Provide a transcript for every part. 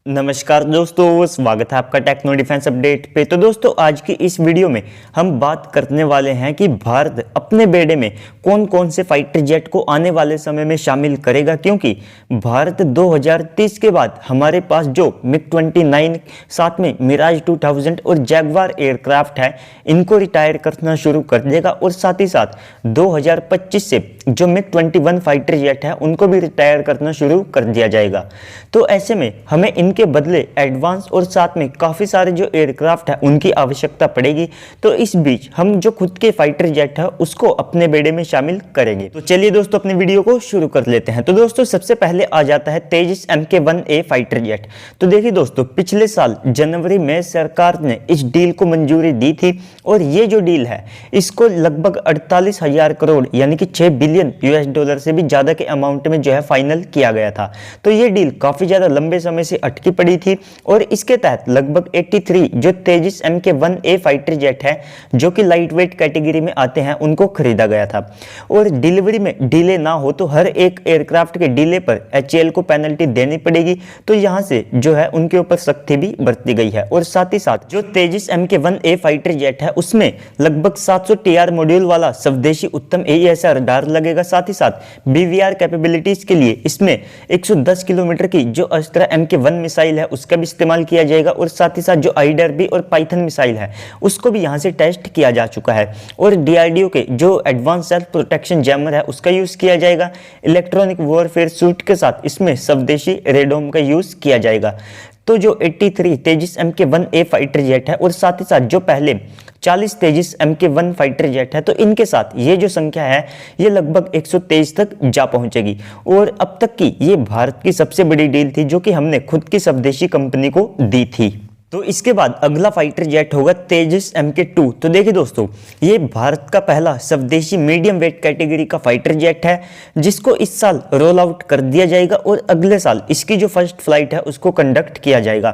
नमस्कार दोस्तों, स्वागत है आपका टेक्नो डिफेंस अपडेट पे। तो दोस्तों, आज की इस वीडियो में हम बात करने वाले हैं कि भारत अपने बेड़े में कौन कौन से फाइटर जेट को आने वाले समय में शामिल करेगा, क्योंकि भारत 2030 के बाद हमारे पास जो MiG-29 साथ में मिराज 2000 और जैगवार एयरक्राफ्ट है, इनको रिटायर करना शुरू कर देगा और साथ ही साथ 2025 से जो MiG-21 फाइटर जेट है उनको भी रिटायर करना शुरू कर दिया जाएगा। तो ऐसे में हमें इनके बदले एडवांस और साथ में काफ़ी सारे जो एयरक्राफ्ट है उनकी आवश्यकता पड़ेगी। तो इस बीच हम जो खुद के फाइटर जेट है उसको अपने बेड़े में शामिल करेंगे। तो चलिए दोस्तों, अपने वीडियो को शुरू कर लेते हैं। तो दोस्तों, सबसे पहले आ जाता है तेजस Mk-1A फाइटर जेट। तो देखिए दोस्तों, पिछले साल जनवरी में सरकार ने इस डील को मंजूरी दी थी और ये जो डील है इसको लगभग 48,000 करोड़ यानी कि 6 बिलियन US डॉलर से भी ज़्यादा के अमाउंट में जो है फाइनल किया गया था। तो ये डील काफ़ी ज़्यादा लंबे समय से अटकी पड़ी थी और इसके तहत लगभग 83 जो तेजस Mk-1A फाइटर जेट है जो कि लाइट वेट कैटेगरी में आते हैं उनको खरीदा गया था। और डिलीवरी में डिले ना हो तो हर एक एयरक्राफ्ट के डिले पर HAL को पेनल्टी देनी पड़ेगी। तो यहाँ से जो है उनके ऊपर सख्ती भी बरती गई है। और साथ ही साथ जो तेजस Mk-1A फाइटर जेट है उसमें लगभग 700 TR मॉड्यूल वाला स्वदेशी उत्तम AESA रडार लगेगा। साथ ही साथ BVR कैपेबिलिटीज के लिए इसमें 110 किलोमीटर की जो अस्त्रा Mk-1 मिसाइल है उसका भी इस्तेमाल किया जाएगा और साथ ही साथ जो IDRB और पाइथन मिसाइल है उसको भी यहाँ से टेस्ट किया जा चुका है। और DRDO के जो एडवांस सेल्फ प्रोटेक्शन जैमर है उसका यूज़ किया जाएगा। इलेक्ट्रॉनिक वॉरफेयर सूट के साथ इसमें स्वदेशी रेडोम का यूज़ किया जाएगा। तो जो 83 तेजस Mk-1A फाइटर जेट है और साथ ही साथ जो पहले 40 तेजस Mk-1 फाइटर जेट है, तो इनके साथ ये जो संख्या है ये लगभग 123 तक जा पहुंचेगी। और अब तक की ये भारत की सबसे बड़ी डील थी जो कि हमने खुद की स्वदेशी कंपनी को दी थी। तो इसके बाद अगला फाइटर जेट होगा तेजस Mk-2। तो देखिए दोस्तों, ये भारत का पहला स्वदेशी मीडियम वेट कैटेगरी का फाइटर जेट है जिसको इस साल रोल आउट कर दिया जाएगा और अगले साल इसकी जो फर्स्ट फ्लाइट है उसको कंडक्ट किया जाएगा।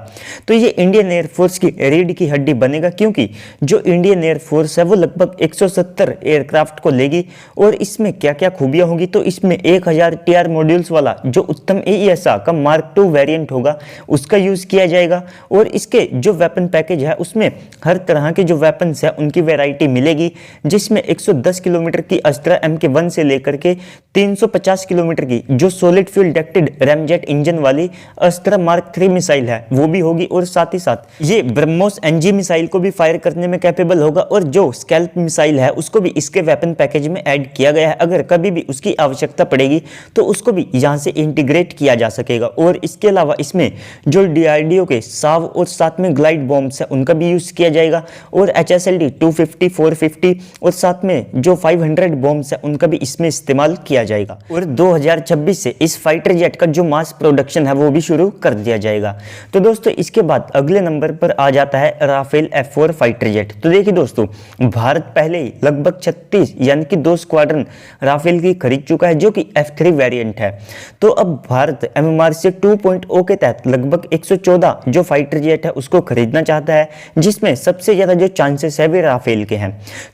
तो ये इंडियन एयरफोर्स की रीढ़ की हड्डी बनेगा, क्योंकि जो इंडियन एयरफोर्स है वो लगभग 170 एयरक्राफ्ट को लेगी। और इसमें क्या क्या खूबियाँ होंगी, तो इसमें 1000 TR मॉड्यूल्स वाला जो उत्तम AESA का Mark II वेरिएंट होगा उसका यूज़ किया जाएगा। और इसके जो वेपन पैकेज है उसमें हर तरह के जो वेपन्स है उनकी वैरायटी मिलेगी, जिसमें 110 किलोमीटर की अस्त्रा Mk-1 से लेकर के 350 किलोमीटर की जो solid fuel ducted ramjet engine वाली अस्त्रा Mark III मिसाइल है वो भी होगी। और साथ ही साथ ये ब्रह्मोस NG मिसाइल को भी फायर करने में कैपेबल होगा और जो स्कैल्प मिसाइल है उसको भी इसके वेपन पैकेज में ऐड किया गया है। अगर कभी भी उसकी आवश्यकता पड़ेगी तो उसको भी यहाँ से इंटीग्रेट किया जा सकेगा। और इसके अलावा इसमें जो DRDO के साव और साथ में ग्लाइड बॉम्ब्स है उनका भी यूज किया जाएगा और HSLD 250, 450 और साथ में जो 500 बॉम्ब्स है उनका भी इसमें इस्तेमाल किया जाएगा। और 2026 से इस फाइटर जेट का जो मास प्रोडक्शन है वो भी शुरू कर दिया जाएगा। तो दोस्तों, इसके बाद अगले नंबर पर आ जाता है राफेल F4 फाइटर जेट। तो देखिए दोस्तों, भारत पहले ही लगभग 36 यानी कि 2 स्क्वाड्रन राफेल की खरीद चुका है जो कि F3 वेरिएंट है। तो अब भारत MMRC 2.0 के तहत लगभग 114 जो फाइटर जेट है उसको खरीदना चाहता है, जिसमें सबसे ज्यादा जो चांसेस है वे राफेल के हैं।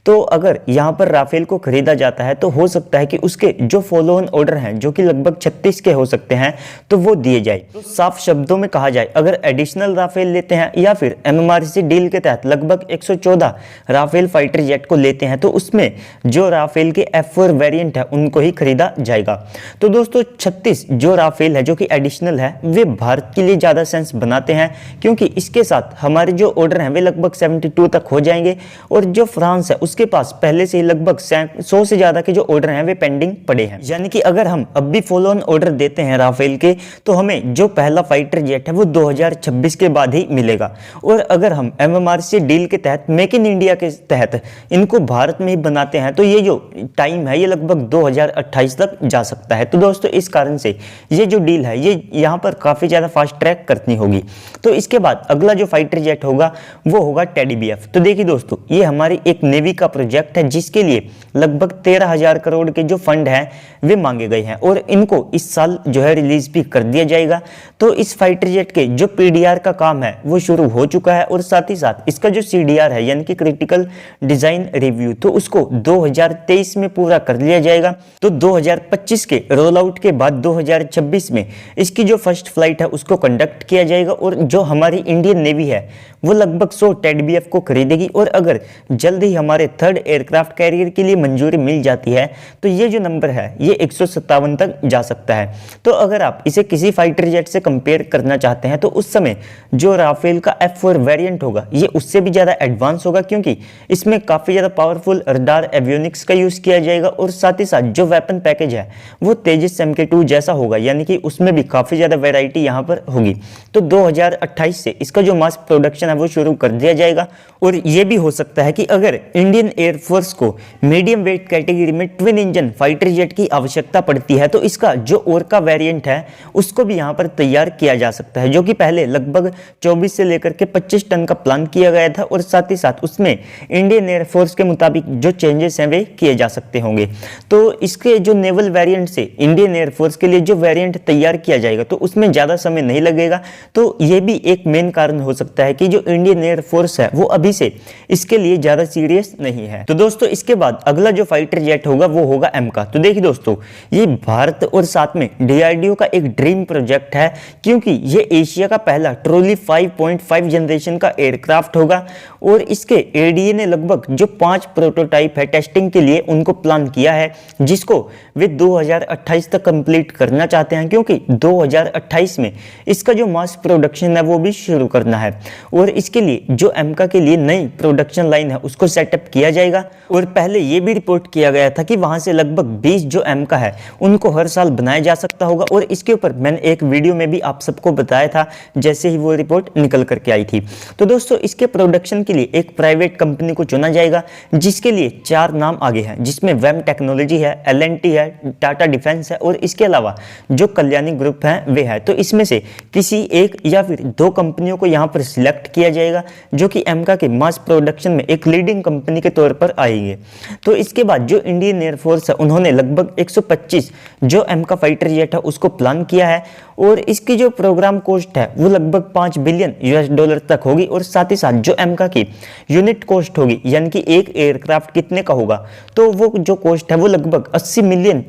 तो अगर यहां पर राफेल को खरीदा जाता है तो हो सकता है कि उसके जो फॉलो ऑन ऑर्डर हैं जो कि लगभग 36 के हो सकते हैं तो वो दिए जाए। तो साफ शब्दों में कहा जाए, अगर एडिशनल राफेल लेते हैं या फिर MMRC डील के तहत लगभग 114 राफेल फाइटर जेट को लेते हैं तो उसमें जो राफेल के F4 वेरिएंट है उनको ही खरीदा जाएगा। तो दोस्तों, 36 जो राफेल है जो कि एडिशनल है वे भारत के लिए ज्यादा सेंस बनाते हैं, क्योंकि इसके साथ हमारे जो ऑर्डर हैं वे लगभग 72 तक हो जाएंगे। और जो फ्रांस है उसके पास पहले से ही लगभग 100 से ज्यादा के जो ऑर्डर हैं वे पेंडिंग पड़े हैं। यानी कि अगर हम अब भी फॉलो ऑन ऑर्डर देते हैं राफेल के तो हमें जो पहला फाइटर जेट है वो 2026 के बाद ही मिलेगा। और अगर हम MMRC डील के तहत मेक इन इंडिया के तहत इनको भारत में ही बनाते हैं तो ये जो टाइम है ये लगभग 2028 तक जा सकता है। तो दोस्तों, इस कारण से ये जो डील है ये यहाँ पर काफी ज्यादा फास्ट ट्रैक करनी होगी। तो इसके बाद अगला अगला जो फाइटर जेट होगा वो होगा टेडी बीएफ। तो देखिए दोस्तों, ये हमारी एक नेवी का प्रोजेक्ट है जिसके लिए लगभग 13,000 करोड़ के जो फंड हैं वे मांगे गए हैं और इनको इस साल जो है रिलीज भी कर दिया जाएगा। तो इस फाइटर जेट के जो पीडीआर का काम है वो शुरू हो चुका है और साथ ही साथ इसका जो सीडीआर है यानी कि क्रिटिकल डिजाइन रिव्यू, तो उसको 2023 में पूरा कर लिया जाएगा। तो 2025 के रोल आउट के बाद 2026 में इसकी जो फर्स्ट फ्लाइट है उसको कंडक्ट किया जाएगा और जो हमारी इंडियन नेवी है वो लगभग 100 टेड बीएफ को खरीदेगी और अगर जल्द ही हमारे थर्ड एयरक्राफ्ट कैरियर के लिए मंजूरी मिल जाती है तो ये जो नंबर है ये 157 तक जा सकता है। तो अगर आप इसे किसी फाइटर जेट से कंपेयर करना चाहते हैं तो उस समय जो राफेल का F4 वेरिएंट होगा ये उससे भी ज़्यादा एडवांस होगा, क्योंकि इसमें काफ़ी ज़्यादा पावरफुल रडार एवियोनिक्स का यूज़ किया जाएगा और साथ ही साथ जो वेपन पैकेज है वो तेजस MK2 जैसा होगा, यानी कि उसमें भी काफ़ी ज़्यादा वैरायटी यहाँ पर होगी। तो 2028 से इसका जो मास प्रोडक्शन है वो शुरू कर दिया जाएगा और ये भी हो सकता है कि अगर इंडियन एयरफोर्स को मीडियम वेट कैटेगरी में ट्विन इंजन फाइटर जेट की आवश्यकता पड़ती है तो इसका जो ओरका वेरिएंट है उसको भी यहाँ पर तैयार किया जा सकता है, जो कि पहले लगभग 24 से लेकर के 25 टन का प्लान किया गया था और साथ ही साथ उसमें इंडियन एयरफोर्स के मुताबिक जो चेंजेस हैं वे किए जा सकते होंगे। तो इसके जो नेवल वेरिएंट से इंडियन एयरफोर्स के लिए जो वेरिएंट तैयार किया जाएगा तो उसमें ज़्यादा समय नहीं लगेगा। तो ये भी एक मेन कारण हो सकता है कि जो इंडियन एयरफोर्स है वो अभी से इसके लिए ज़्यादा सीरियस नहीं है। तो दोस्तों, इसके बाद अगला जो फाइटर जेट होगा वो होगा एमका। तो देखिए दोस्तों, ये भारत और साथ में डीआरडीओ का एक ड्रीम प्रोजेक्ट है, क्योंकि ये एशिया का पहला ट्रोली 5.5 जनरेशन का एयरक्राफ्ट होगा और इसके एडीए ने लगभग जो 5 प्रोटोटाइप है टेस्टिंग के लिए उनको प्लान किया है, जिसको वे 2028 तक कंप्लीट करना चाहते हैं, क्योंकि 2028 में इसका जो मास प्रोडक्शन है वो भी शुरू करना है और इसके लिए जो एमका के लिए नई प्रोडक्शन लाइन है उसको सेटअप किया जाएगा। और पहले ये भी रिपोर्ट किया गया था कि वहां से लगभग 20 जो एमका है उनको हर साल बनाया जा सकता होगा और इसके ऊपर मैंने एक वीडियो में भी आप सबको बताया था जैसे ही वो रिपोर्ट निकल करके आई थी। तो दोस्तों, इसके प्रोडक्शन के लिए एक प्राइवेट कंपनी को चुना जाएगा जिसके लिए 4 नाम आगे हैं, जिसमें वेम टेक्नोलॉजी है, एल&टी है, टाटा डिफेंस है और इसके अलावा जो कल्याणी ग्रुप है वे है। तो इसमें से किसी एक या फिर 2 कंपनियों को यहाँ पर सिलेक्ट किया जाएगा जो कि एमका के मास प्रोडक्शन में एक लीडिंग कंपनी के तौर पर आएंगे। तो इसके बाद जो इंडियन एयरफोर्स है उन्होंने लगभग 125 जो एमका फाइटर जेट है उसको प्लान किया है और इसकी जो प्रोग्राम कॉस्ट है वो लगभग $5 बिलियन तक होगी और साथ ही साथ जो एमका की यूनिट कॉस्ट होगी यानी कि एक एयरक्राफ्ट कितने का होगा तो वो जो कॉस्ट है वो लगभग $80 मिलियन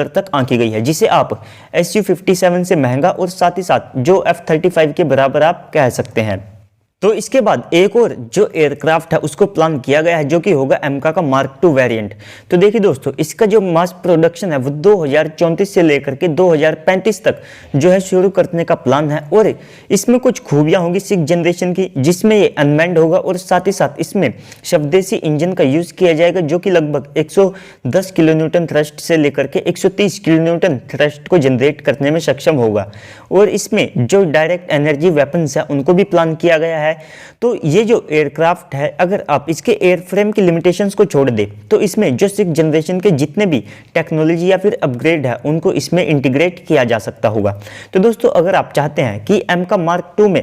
तक आंकी गई है, जिसे आप Su-57 से महंगा और साथ ही साथ जो F-35 के बराबर आप कह सकते हैं। तो इसके बाद एक और जो एयरक्राफ्ट है उसको प्लान किया गया है जो कि होगा एमका का मार्क 2 वेरिएंट। तो देखिए दोस्तों, इसका जो मास प्रोडक्शन है वो 2034 से लेकर के 2035 तक जो है शुरू करने का प्लान है और इसमें कुछ खूबियां होंगी 6 जनरेशन की, जिसमें ये अनमैन्ड होगा और साथ ही साथ इसमें स्वदेशी इंजन का यूज किया जाएगा जो कि लगभग 110 किलो न्यूटन थ्रस्ट से लेकर के 130 किलो न्यूटन थ्रस्ट को जनरेट करने में सक्षम होगा और इसमें जो डायरेक्ट एनर्जी वेपन्स है उनको भी प्लान किया गया है। तो ये जो एयरक्राफ्ट है अगर आप इसके एयरफ्रेम की लिमिटेशंस को छोड़ दे तो इसमें जो 6 जनरेशन के जितने भी टेक्नोलॉजी या फिर अपग्रेड है उनको इसमें इंटीग्रेट किया जा सकता होगा। तो दोस्तों, अगर आप चाहते हैं कि एमका मार्क 2 में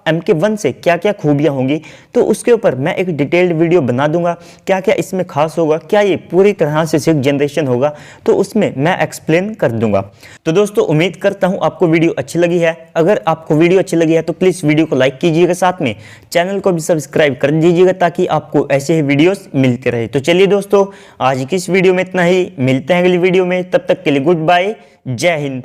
MK1 से क्या क्या खूबियां होंगी तो उसके ऊपर मैं एक डिटेल्ड वीडियो बना दूंगा, क्या क्या इसमें खास होगा, क्या ये पूरी तरह से 6 जनरेशन होगा तो उसमें मैं एक्सप्लेन कर दूंगा। तो दोस्तों, उम्मीद करता हूं आपको वीडियो अच्छी लगी है। अगर आपको वीडियो अच्छी लगी है तो प्लीज़ वीडियो को लाइक कीजिएगा, साथ में चैनल को भी सब्सक्राइब कर दीजिएगा ताकि आपको ऐसे ही वीडियोस मिलते रहे। तो चलिए दोस्तों, आज की इस वीडियो में इतना ही, मिलते हैं अगली वीडियो में, तब तक के लिए गुड बाय, जय हिंद।